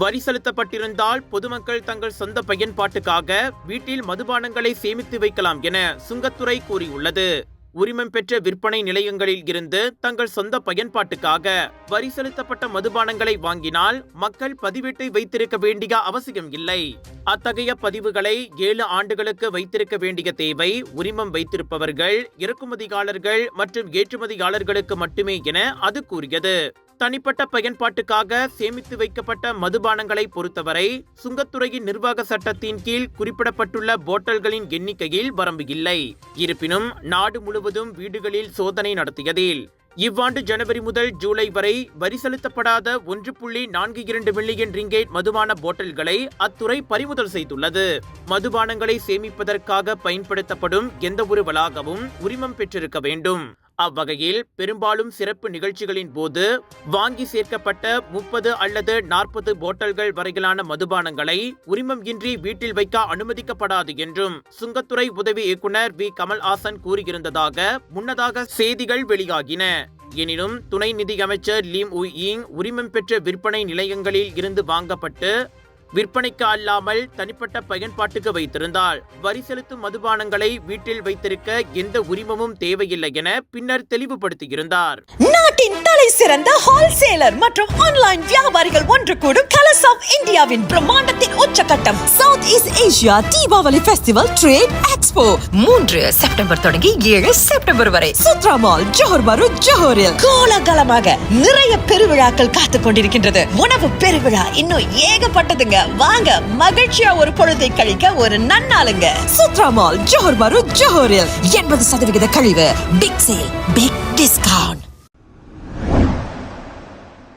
வரி செலுத்தப்பட்டிருந்தால் பொதுமக்கள் தங்கள் சொந்த பயன்பாட்டுக்காக வீட்டில் மதுபானங்களை சேமித்து வைக்கலாம் என சுங்கத்துறை கூறியுள்ளது. உரிமம் பெற்ற விற்பனை நிலையங்களில் இருந்து தங்கள் சொந்த பயன்பாட்டுக்காக வரி செலுத்தப்பட்ட மதுபானங்களை வாங்கினால் மக்கள் பதிவேட்டை வைத்திருக்க வேண்டிய அவசியம் இல்லை. அத்தகைய பதிவுகளை 7 ஆண்டுகளுக்கு வைத்திருக்க வேண்டிய தேவை உரிமம் வைத்திருப்பவர்கள், இறக்குமதியாளர்கள் மற்றும் ஏற்றுமதியாளர்களுக்கு மட்டுமே என அது கூறியது. தனிப்பட்ட பயன்பாட்டுக்காக சேமித்து வைக்கப்பட்ட மதுபானங்களை பொறுத்தவரை சுங்கத்துறையின் நிர்வாக சட்டத்தின் கீழ் குறிப்பிடப்பட்டுள்ள போட்டல்களின் எண்ணிக்கையில் வரம்பு இல்லை. இருப்பினும் நாடு முழுவதும் வீடுகளில் சோதனை நடத்தியதில் இவ்வாண்டு ஜனவரி முதல் ஜூலை வரை வரி செலுத்தப்படாத 1.42 மில்லியன் ரிங்கேட் மதுபான போட்டல்களை அத்துறை பறிமுதல் செய்துள்ளது. மதுபானங்களை சேமிப்பதற்காக பயன்படுத்தப்படும் எந்த ஒரு வளாகமும் உரிமம் பெற்றிருக்க வேண்டும். அவ்வகையில் பெரும்பாலும் சிறப்பு நிகழ்ச்சிகளின் போது வாங்கி சேர்க்கப்பட்ட 30 அல்லது 40 போட்டல்கள் வரையிலான மதுபானங்களை உரிமம் இன்றி வீட்டில் வைக்க அனுமதிக்கப்படாது என்றும் சுங்கத்துறை உதவி இயக்குனர் வி கமல்ஹாசன் கூறியிருந்ததாக முன்னதாக செய்திகள் வெளியாகின. எனினும் துணை நிதியமைச்சர் லீம் உய் யிங் உரிமம் பெற்ற விற்பனை நிலையங்களில் இருந்து வாங்கப்பட்டு விற்பனைக்கு அல்லாமல் தனிப்பட்ட பயன்பாட்டுக்கு வைத்திருந்தால் வரி செலுத்தும் மதுபானங்களை வீட்டில் வைத்திருக்க எந்த உரிமமும் தேவையில்லை என பின்னர் தெளிவுபடுத்தியிருந்தார். நாட்டின் தலை சிறந்த ஹோல்சேலர் மற்றும் ஆன்லைன் வியாபாரிகள் ஒன்று கூடும் கலர்ஸ் ஆஃப் இந்தியாவின் பிரம்மாண்டத்தின் உச்சகட்டம் South East Asia Deepavali festival trade expo 3 September தொடங்கி 7 செப்டம்பர் வரை சுத்ரா மால் ஜோஹர் பாரு ஜோஹரில் கோலாகலமாக நிறைய பெருவிழாக்கள் காத்துக் கொண்டிருக்கின்றது. உணவு பெருவிழா இன்னும் ஏகப்பட்டதுங்க. வாங்க மகிழ்ச்சியா ஒரு பொழுதை கழிக்க ஒரு நன்னாளுங்க. சுத்ரா மால் ஜோஹர் பாரு ஜோஹரில் 80% கழிவு, பிக் சேல், பிக் டிஸ்கவுண்ட்.